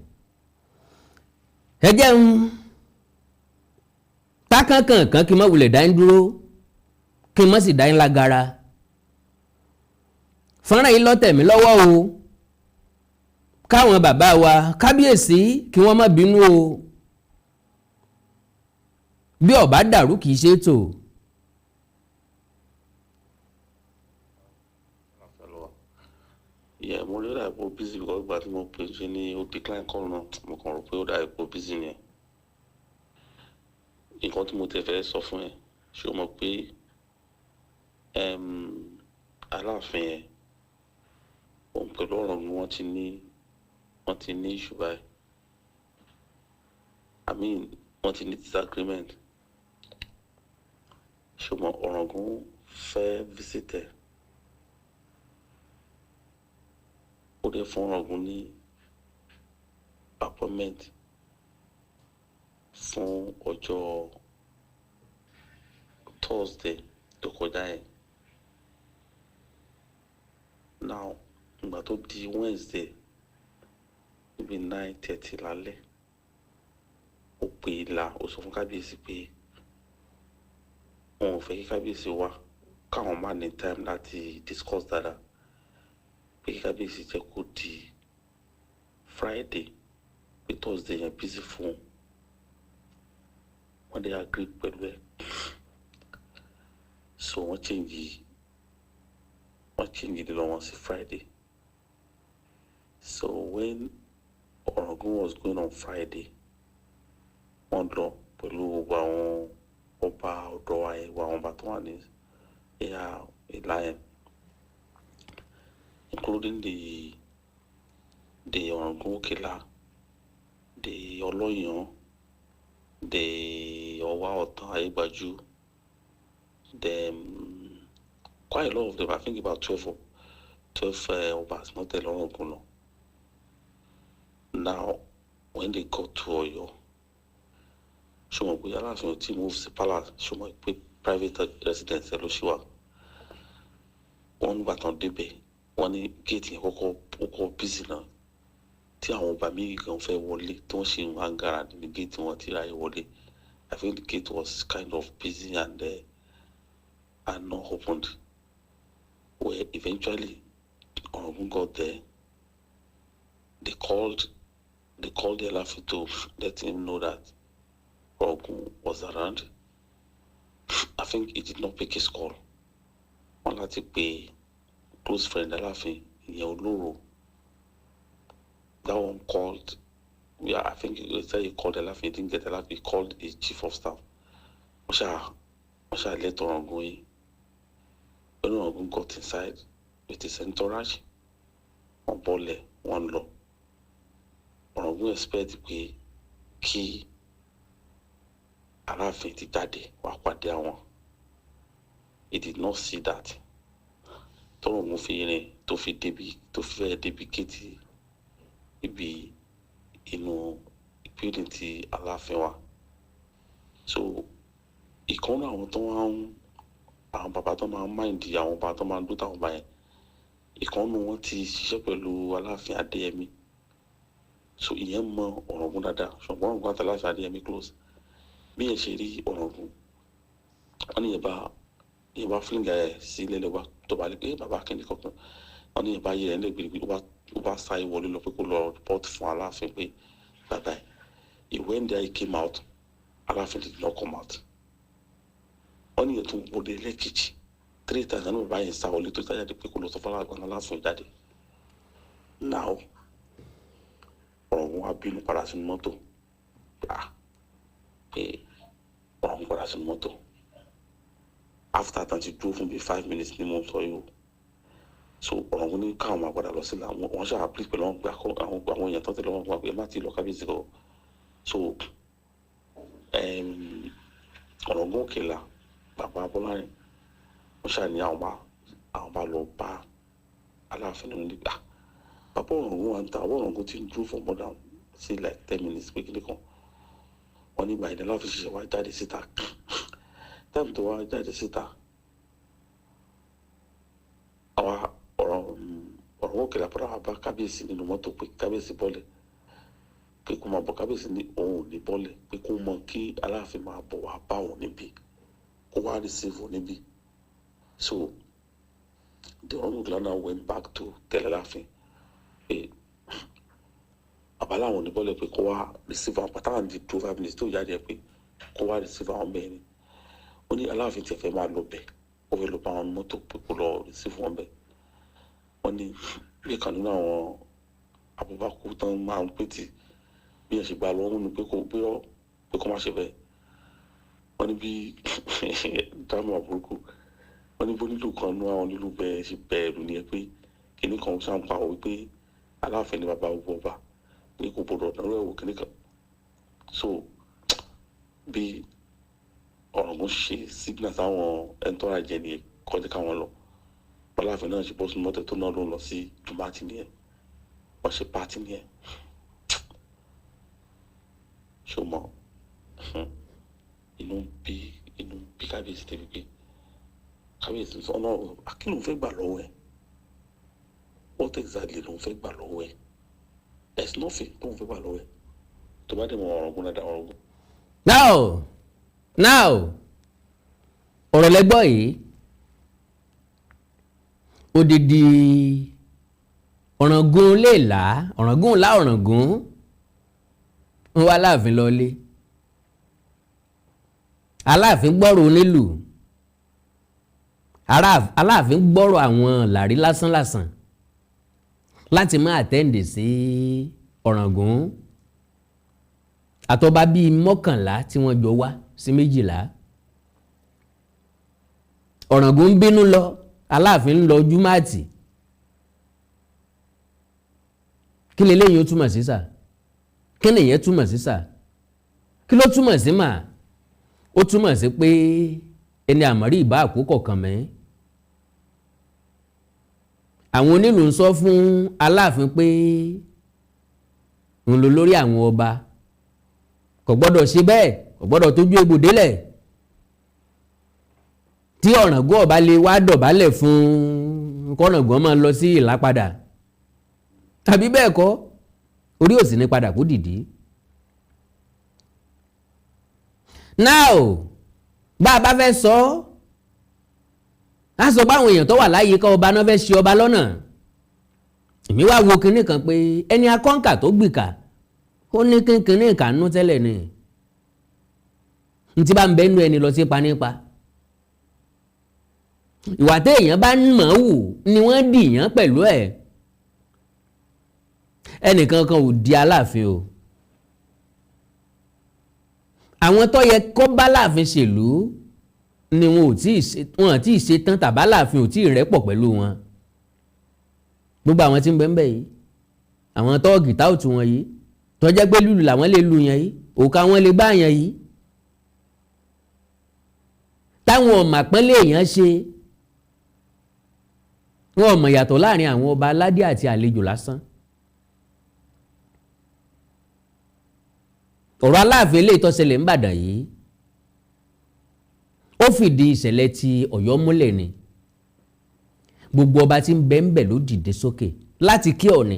Ẹ jẹun tákànkànkàn kí n má wulẹ̀ dá yín dúró, kí n má sì dá yín lágara. Fọ́nrán yìí ló tẹ̀ mí lọ́wọ́ o. Káwọn bàbá wa kábíyèsí kí wọ́n má bínú o. Bí ó bá dàrú kìí ṣe tò. Yeah, mo rí ọ̀dà ìpò busy because ìgbà tí mo pè ṣe ni ó decline call náà, mo kàn rò pé ọ̀dà ìpò busy ni ẹ̀. Nǹkan tí mo tẹ̀ fẹ́ sọ fún ẹ ṣé o mọ̀ pé Aláàfin yẹn òun pẹ̀lú Ràngùn wọ́n ti ní issue báyìí. I mean wọ́n ti ní disagreement. Ṣé o mọ̀ Ràngùn fẹ́ visit ẹ̀. Ó dẹ̀ fún Ràngùn ní appointment fún ọjọ́ Thursday tó kọjá yẹn. Now ìgbà tó di Wednesday níbi 9:30 lálẹ́ ó pè é la ó sọ fún kábíyèsí pé wọn ò fẹ́ kí kábíyèsí wá káwọn má ní time láti discuss dáadáa pé kí kábíyèsí jẹ́ kó di Friday pé Thursday yẹn busy fún wọn dẹ̀ agree pẹ̀lú ẹ̀. So wọ́n change the law sí Friday. So when Ràngùn was going on Friday, wọ́n lọ pẹ̀lú gbogbo àwọn ọba ọ̀dọ́ àìwọ̀ àwọn ọba tó wà ní ẹ̀yà ìlà yẹn, including the Ràngùn Òkèlà, the Ọlọ́yàn, the Ọwá Ọ̀tàn Ayégbájú, quite a lot of them, I think about 12 obas not tell Ràngùn lọ. Now when they got to Ọ̀yọ́, ṣé mo pé Aláàfin ò tí move sí palace, ṣé mo pé private residence ló ṣì wà. Wọ́n nígbà tán débẹ̀ wọ́n ní gate yẹn kọ́kọ́ busy náà tí àwọn ọba méjì gan fẹ́ wọlé tí wọ́n ṣe ń hangara ní gate wọn tí ráyè wọlé. I think the gate was kind of busy and not opened. Where eventually Ràngùn got there, they called the Aláàfin to let him know that Ràngùn was around. I think he did not pick his call. Wọ́n láti pe close friend Aláàfin, ìyẹn Olóró. That one called, yeah, I think he said he called Aláàfin, he didn't get Aláàfin, he called his chief of staff. Wọ́n ṣá let Ràngùn in. When Ràngùn got inside with his entourage, wọ́n bọ́lẹ̀ wọ́n lọ. Ràngùn expect pé kí Aláàfin ti jáde wá pàdé àwọn. He did not see that. Ràngùn fi rìn tó fi fẹ́ débi kéètì ibi inú building tí Aláàfin wà. So ìkànnì àwọn tó wá àwọn bàbá tó máa ń mind àwọn bàbá tó máa ń dúdú àwọn bàbá yẹn, ìkànnì wọn ti ṣiṣẹ́ pẹ̀lú Aláàfin Adéyẹmí. So ìyẹn mọ Ràngùn dáadáa, ṣùgbọ́n Ràngùn àti Aláàfin Adéyẹmí close. Bí yẹn ṣe rí Ràngùn, wọ́n ní yẹn bá fílíǹgà ẹ̀ sí ilé lẹ́wà tó bá lè pé bàbá akẹ́ni kankan. Wọ́n ní yẹn bá yẹ ẹ̀ lẹ́gbẹ̀ẹ́ ó bá sáré wọlé lọ pé kó lọ report fún Aláàfin pé bàbá ẹ̀. He went there, he came out, Aláàfin did not come out. Wọ́n ní yẹn tó wọlé lẹ́ẹ̀kejì 3 times náà bàbá yẹn sá wọlé tó jáde pé kó lọ sọ fún Aláàfin jáde. Now Ràngùn wá bínú padà sínú mọ́tò. Pé Ràngùn padà sínú mọ́tò. After that ti dúró fún bíi 5 minutes ní mo sọ yìí o. So Ràngùn ní káwọn máa padà lọ sílẹ̀ wọ́n ṣáà please pẹ̀lú àwọn èèyàn tó tẹ̀lé wọn gbà pé má ti lọ kábíyèsí lọ. So Ràngùn Òkèlà bàbá Bọ́lárin wọ́n ṣáà ní àwọn bá lọ bá Aláàfin nínú nígbà. Bàbá Ràngùn wà ń ta àwọn Ràngùn ti ń dúró for more than say like 10 minutes pé kíni kan. Wọ́n ní ìgbà yẹn Aláàfin ṣiṣẹ́ wá jáde síta. Táìmù tó wá jáde síta, àwa Ràngùn Òkèlà padà wá bá kábíyèsí nínú mọ́tò pé kábíyèsí bọ́lẹ̀ pé kó máa bọ̀. Kábíyèsí ní òun ò ní bọ́lẹ̀ pé kó mọ kí Aláàfin máa bọ̀ wá bá òun níbí kó wá receive òun níbí. So the Ràngùn Òkèlà now went back to tell Aláàfin pé àbálá àwọn ò ní bọ́lẹ̀ pé kó wá receive àwọn pàtàkì di 5 minutes tó jáde pé kó wá receive àwọn bẹ́ẹ̀ ni. Ó ní Aláàfin tí ẹ fẹ́ máa lọ bẹ̀ ó fẹ́ lọ bá àwọn mọ́tò pé kó lọ receive wọn bẹ̀. Wọ́n ní bí kan nínú àwọn Abubakar tán máa ń pè tí bí ẹ ṣe gbà lọ́wọ́ nínú pé kó má ṣe bẹ́ẹ̀. wọ́n ní bí dáàmú àbúrúkú wọ́n ní bó nílò kan nú àwọn nílò bẹ́ẹ̀ ṣe bẹ̀rù ni ẹ pé kìnnì kan ṣàǹpà wọ́n wípé Aláàfin ni bàbá gbogbo ọba ní kò gbọdọ̀ dánwó ẹ̀wò kìnnì kan so bí Ràngùn ṣe signal táwọn ẹni tó ra jẹ nìyẹn kọjá káwọn lọ Aláàfin náà ṣe bọ́ sínú mọ́tò tó náà ló ń lọ sí jùmọ́àtì nìyẹn wọ́n ṣe pàtì nìyẹn ṣùgbọ́n inú bí kábíyèsí tẹ̀lé pé kábíyèsí sọ ọ́nà kí ló ń fẹ́ gbà lọ́wọ́ ẹ̀ what exactly ló ń fẹ́ gbà lọ́wọ́ ẹ̀ there's nothing tó ń fẹ́ gbà lọ́wọ́ ẹ̀ tó bá dé mọ Ràngùn náà dá Ràngùn. now ọ̀rọ̀ lẹ́gbọ́ yìí odidi Ràngùn lè là Ràngùn ń wá Aláàfin lọlé Aláàfin gbọ́rọ̀ onílù Aláàfin gbọ́rọ̀ àwọn làrí lásánlàsàn láti máa àtẹ́ǹdè sí Ràngùn àtọba bíi 11 tí wọ́n jọ wá sí 12 Ràngùn ń bínú lọ Aláàfin ń lọ jùmọ́àtì kí ni eléyìí ó túmọ̀ sí sà kí ni ìyẹn túmọ̀ sí sà kí ló túmọ̀ sí mà ó túmọ̀ sí pé ẹni àmọ́rí ìbá àkókò kan mẹ́ àwọn onílù ń sọ fún Aláàfin pé òun ló lórí àwọn ọba kò gbọ́dọ̀ ṣe bẹ́ẹ̀ kò gbọ́dọ̀ tójú egbò délẹ̀ tí Ràngùn ọba lè wá dọ̀bálẹ̀ fún kọ́ràngún máa lọ sí ìlápadà tàbí bẹ́ẹ̀ kọ́ orí ò sì ní padà kó dìdí. now bá a bá fẹ́ sọ á sọ pé àwọn èèyàn tó wà láyé ká ọba náà fẹ́ ṣe ọba lọ́nà èmi wá wo kinní kan pé ẹni akọ́ǹkà tó gbìkà ó ní kínkínní ìkànnú tẹ́lẹ̀ ni n ti bá ń bẹ́nu ẹni lọ sí panípa ìwà téèyàn bá ń mọ̀ wù ni wọ́n dìyàn pẹ̀lú ẹ̀ ẹnìkan kan ò di Aláàfin o àwọn tó yẹ kó bá Aláàfin ṣèlú ni wọn ò tí ì ṣe tán tàbá Aláàfin ò tí ì rẹ́pọ̀ pẹ̀lú wọn gbogbo àwọn tí ń bẹ ń bẹ yìí àwọn tọ́ọ̀gì táòtù wọn yìí tó jẹ́ pé lùlù làwọn lè lu yẹn yìí òkà wọn lè bá yẹn yìí táwọn ọmọ àpọ́nlé èèyàn ṣe wọn ò mọ̀ yàtọ̀ láàrin àwọn ọba aládé àti àlejò lásán. ọ̀rọ̀ Aláàfin eléyìí tó ṣẹlẹ̀ ń Ìbàdàn yìí ó fìdí ìṣẹ̀lẹ̀ ti Ọ̀yọ́ múlẹ̀ ni gbogbo ọba tí ń bẹ ń bẹ ló dìde sókè láti kí Ọọ̀ni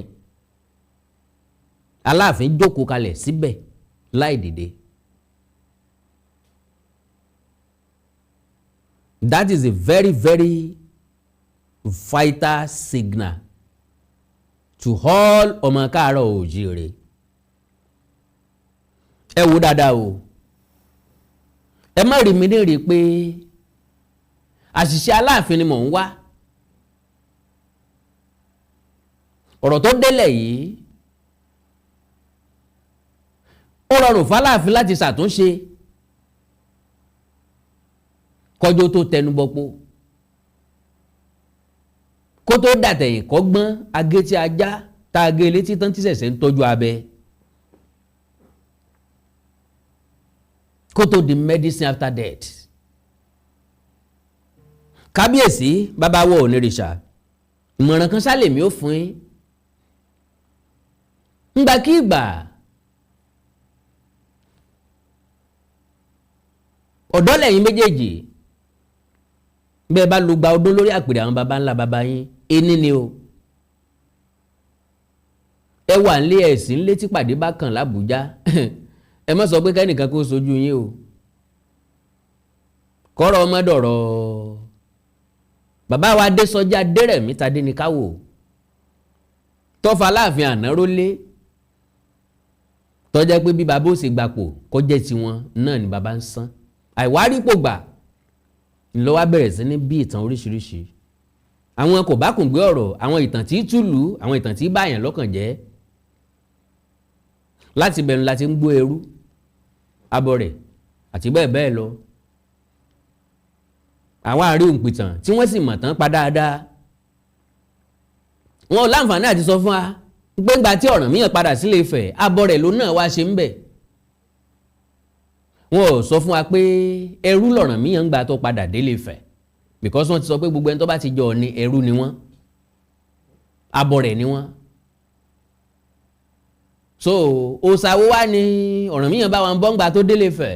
Aláàfin jókòó kalẹ̀ síbẹ̀ láì dìde. That is a very very vital signal to all ọmọ káàárọ̀ oòjíire. Ẹ wo dáadáa o ẹ má rí mi léèrè pé àṣìṣe Aláàfin ni mò ń wá ọ̀rọ̀ tó délẹ̀ yìí ó rọrùn f'Aláàfin láti ṣàtúnṣe kọjọ́ tó tẹnubọpo kó tó dàtẹ̀yìn kọ́gbọ́n agé tí ajá tá a gé létí tán tí ṣẹ̀ṣẹ̀ ń tọ́jú abẹ kó tó di medicine after death. Kábíyèsí bàbá wa Oonirisa ìmọ̀ràn kan sálèmí ó fún yín ńgbàkígbà ọ̀dọ́ lẹ́yìn méjèèjì bẹ́ẹ̀ bá lu gba ọdún lórí àpèrè àwọn baba ńlá baba yín ení ni o ẹ wà nílé ẹ̀sìn létí pàdé bá kàn l'Àbújá ẹ má sọ pé kẹ́nìkan kó sojú yín o kọ́rọ̀ ọmọdọ̀rọ̀ bàbá wa Adésọjí Adérẹ̀mí Tadéníkáwò tọ́fà Aláàfin àná rólé tọ́jẹ́ pé bí bàbá ó sì gbapò kọjẹ́ tiwọn náà ni bàbá ń san àìwárípò gbà ńlọ wá bẹ̀rẹ̀ sí ní bí ìtàn oríṣiríṣi àwọn kò bá kùn gbé ọ̀rọ̀ àwọn ìtàn tí túlù àwọn ìtàn tí báyàn lọ́kàn jẹ́ láti bẹ̀rù láti ń gbọ́ ẹrú abọrẹ̀ àti bẹ́ẹ̀ bẹ́ẹ̀ lọ àwọn àrí òǹpìtàn tí wọ́n sì mọ̀ tán pa dáadáa wọn ò láǹfààní àti sọ fún wa pé ńgbà tí Ọ̀rànmíyàn padà sílé Ifẹ̀ abọ́ rẹ̀ ló náà wá ṣe ń bẹ̀ wọn ò sọ fún wa pé ẹrú l'Ọ̀rànmíyàn ń gbà tó padà délé Ifẹ̀ because wọ́n ti sọ pé gbogbo ẹni tó bá ti jọ ní ẹrú ni wọ́n abọ́ rẹ̀ ni wọ́n so òsàwò wá ní Ọ̀rànmíyàn bá wọn bọ́ ńgbà tó délé Ifẹ̀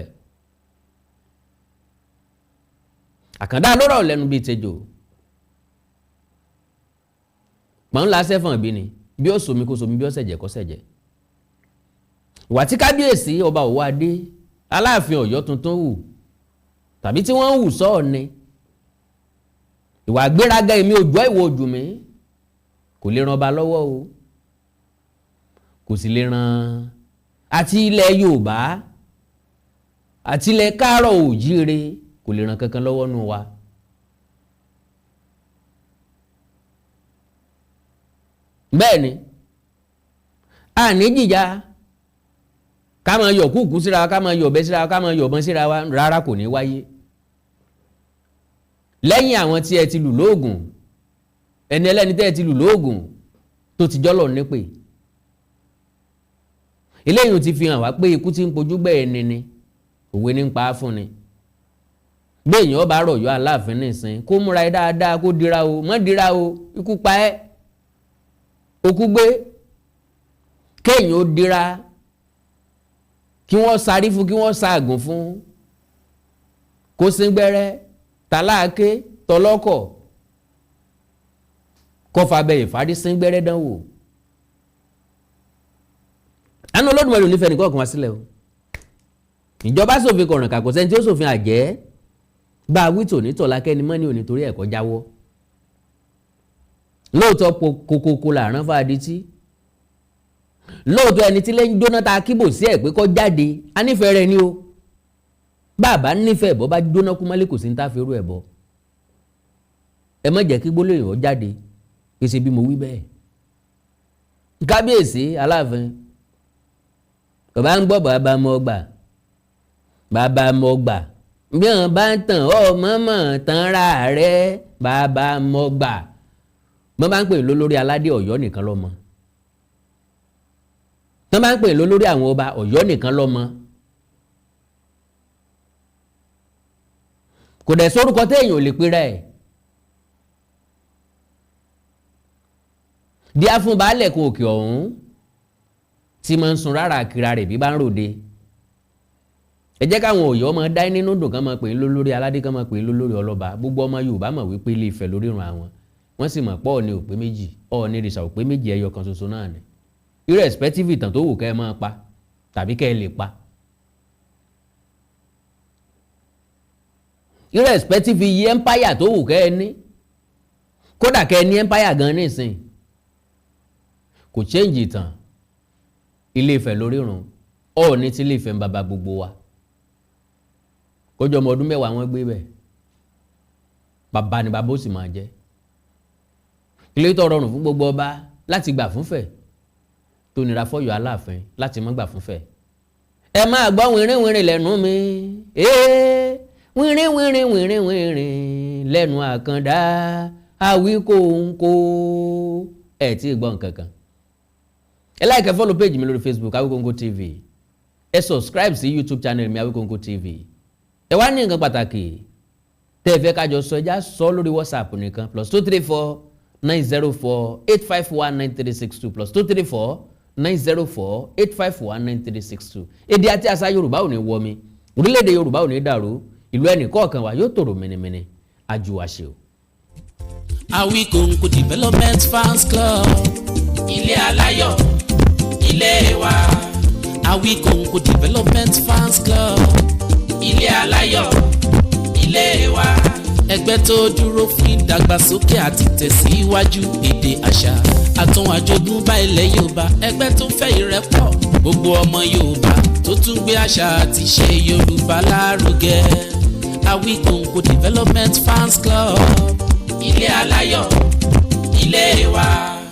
àkàndá lọ́rọ̀ lẹ́nu bíi tejò pọ̀n ńlá sẹ́fọ̀n bí ni bí ó somi kó somi bí ó ṣẹ̀jẹ̀ kó ṣẹ̀jẹ̀ ìwà tí kábíyèsí ọba Òwòadé Aláàfin Ọ̀yọ́ tuntun hù tàbí tí wọ́n ń hù sọ́ọ̀ ni ìwà gbéraga èmi òjò ìwò ojú mi kò lè ran ọba lọ́wọ́ o kò sì lè ran àti ilẹ̀ Yorùbá àti ilẹ̀ Káàárọ̀ Oòjíire kò lè ran kankan lọ́wọ́ nù wa. bẹ́ẹ̀ ni a ní jìjà ká máa yọ̀ kúùkú síra wa ká máa yọ̀ bẹ́ síra wa ká máa yọ̀ bọ́n síra wa rárá kò ní wáyé. lẹ́yìn àwọn tí ẹ ti lù lóògùn ẹni ẹlẹ́ni tẹ́ ẹ ti lù lóògùn tó ti jọ́lọ̀ nípè eléyìí ti fi hàn wá pé ikú tí ń pojú gbẹ̀ẹ́ ni òwe ní ń pa á fún ni. gbẹ̀yìn ọba rọ̀yọ́ Aláàfin nìsín kó múra ẹ dáadáa kó dira o mọ́ dira o ikú pa ẹ́ okú gbé kéèyàn ó dira kí wọ́n sarí fún kí wọ́n ṣaàgùn fún kó síngbẹ́rẹ́ tàláàké tọlọ́kọ̀ kọfàbẹ ìfàdí síngbẹ́rẹ́ dánwò. àánú Olódùmarè ò nífẹ̀ẹ́ nìkan kan wá sílẹ̀ o ìjọba ṣòfin kọ̀ràn kàkọ́ sẹ́ni tí ó ṣòfin àjẹ́ bá a wí tòní tọ̀la kẹ́ni mọ́ ní òní torí ẹ̀kọ́ jáwọ́ lóòótọ́ kokoko làrán fàdítí lóòótọ́ ẹni tí lẹ́yìn jóná ta kíbò sí ẹ̀ pé kọ́ jáde a nífẹ̀ẹ́ rẹ ni o bàbá nífẹ̀ẹ́ bọ́ bá jóná kú mọ́lẹ́ kò sí ní tá a fi rú ẹ̀ bọ́ ẹ má jẹ́ kí gbólóyìn ọ jáde pèsè bí mo wí bẹ́ẹ̀. kábíyèsí Aláàfin bàbá ń gbọ́ bàbá mọ́ gbà bàbá mọ́ gbà bí wọn bá ń tàn ọ mọ́mọ́ tán ra rẹ̀ bàbá mọ́ gbà wọ́n bá ń pè lólórí aládé Ọ̀yọ́ nìkan lọ́mọ wọ́n bá ń pè lólórí àwọn ọba Ọ̀yọ́ nìkan lọ́mọ kò dẹ̀ sórúkọ téèyàn ò lè pera ẹ̀ díá fún baálẹ̀ kan òkè ọ̀hún tí máa ń sun rárá kíra rẹ̀ bí bá ń ròde ẹ jẹ́ káwọn Ọ̀yọ́ máa dá nínú dùn kán máa pè lólórí aládé kán máa pè lólórí ọlọ́ba gbogbo ọmọ Yorùbá mọ̀ wípé Ilé Ifẹ̀ lórí ìrun àwọn wọ́n sì mọ̀ pé Ọọ̀ni ò pé méjì Oonirisa ò pé méjì ẹyọ kan ṣoṣo náà ni irrespective ìtàn tó wù kẹ́ ẹ máa pa tàbí kẹ́ ẹ lè pa irrespective iye empire tó wù kẹ́ ẹ ní kódà kẹ́ ẹ ní empire gan nísìn kò change ìtàn Ilé Ifẹ̀ lórí ìrun Ọọ̀ni tí Ilé Ifẹ̀ ń bàbá gbogbo wa kójọ ọmọ ọdún mẹ́wàá wọ́n gbé bẹ̀ bàbá ni bàbá ó sì máa jẹ́ ilé tó rọrùn fún gbogbo ọba láti gbà fúnfẹ̀ tó nira fọ́yọ̀ Aláàfin láti má gbà fúnfẹ̀. ẹ máa gbọ́ wìnrin wìnrin lẹ́nu mi wìnrin wìnrin wìnrin wìnrin lẹ́nu Àkàndá Àwíkòǹkò ẹ̀ tí ì gbọ́ nǹkan kan. ẹ like follow page mi lórí Facebook Àwíkòǹkò TV ẹ subscribe sí YouTube channel mi Àwíkòǹkò TV ẹ wá ní nǹkan pàtàkì tẹ́ ẹ fẹ́ kájọ sọ ẹjá sọ lórí WhatsApp nìkan +234 904 851 9362 +234 904 851 9362. èdè àti àṣà Yorùbá ò ní wọ mi orílẹ̀-èdè Yorùbá ò ní dàrú ìlú ẹnì kọ̀ọ̀kan wa yóò tòrò mẹ́nẹ́mẹ́nẹ́ àjùwàṣe o. Àwíkòǹkò Development Fans Club ilé aláyọ̀ ilé wa. Àwíkòǹkò Development Fans Club ilé aláyọ̀ ilé wa. ẹgbẹ́ tó dúró fún ìdàgbàsókè àti tẹ̀síwájú èdè àṣà àtún àjogúnbá ilẹ̀ Yorùbá. ẹgbẹ́ tó fẹ́ ìrẹ́pọ̀ gbogbo ọmọ Yorùbá tó tún gbé àṣà àti ìṣe Yorùbá lárugẹ. Àwíkòǹkò Development Fans Club ilé aláyọ̀ ilé wa.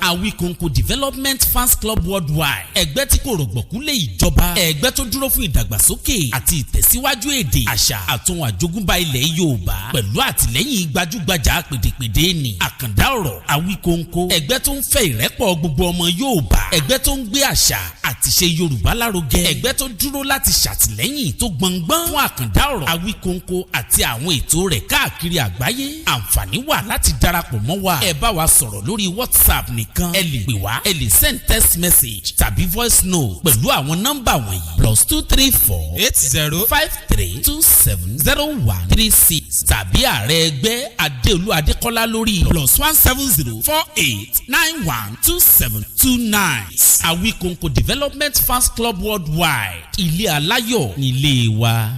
Awikonko Development Fans Club Worldwide. Ẹgbẹ́ tí kò rọ̀gbọ̀kú lé ìjọba. Ẹgbẹ́ tó dúró fún ìdàgbàsókè àti ìtẹ̀síwájú èdè, àṣà àtòhun àjogúnbá ilẹ̀ Yorùbá. Pẹ̀lú àtìlẹ́yìn gbajúgbajà pèdèpèdè ni. Àkàndá ọ̀rọ̀ Awikonko. Ẹgbẹ́ tó ń fẹ́ ìrẹ́pọ̀ gbogbo ọmọ Yorùbá. Ẹgbẹ́ tó ń gbé àṣà àti ṣe Yorùbá lárugẹ. Ẹgbẹ́ tó dúró láti ṣàtìlẹ́yìn tó gbọ̀ngbọ́n fún àkàndá ọ̀rọ̀ Awikonko àti àwọn ètò rẹ̀ káàkiri àgbáyé. Àǹfààní wà láti darapọ̀ mọ́ wa. Ẹ bá wa sọ̀rọ̀ lórí WhatsApp nìkan. Ẹ lè pè wá, ẹ lè send text message tàbí voice note pẹ̀lú àwọn nọ́mbà wọ̀nyí: +234 8053 270136 tàbí ààrẹ ẹgbẹ́ Adéolú Adékọ́lá lórí +170 48 91 2729. Awikonko Development Fans Club Worldwide. Ilé aláyọ̀ nílé wa.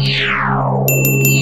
Yeah.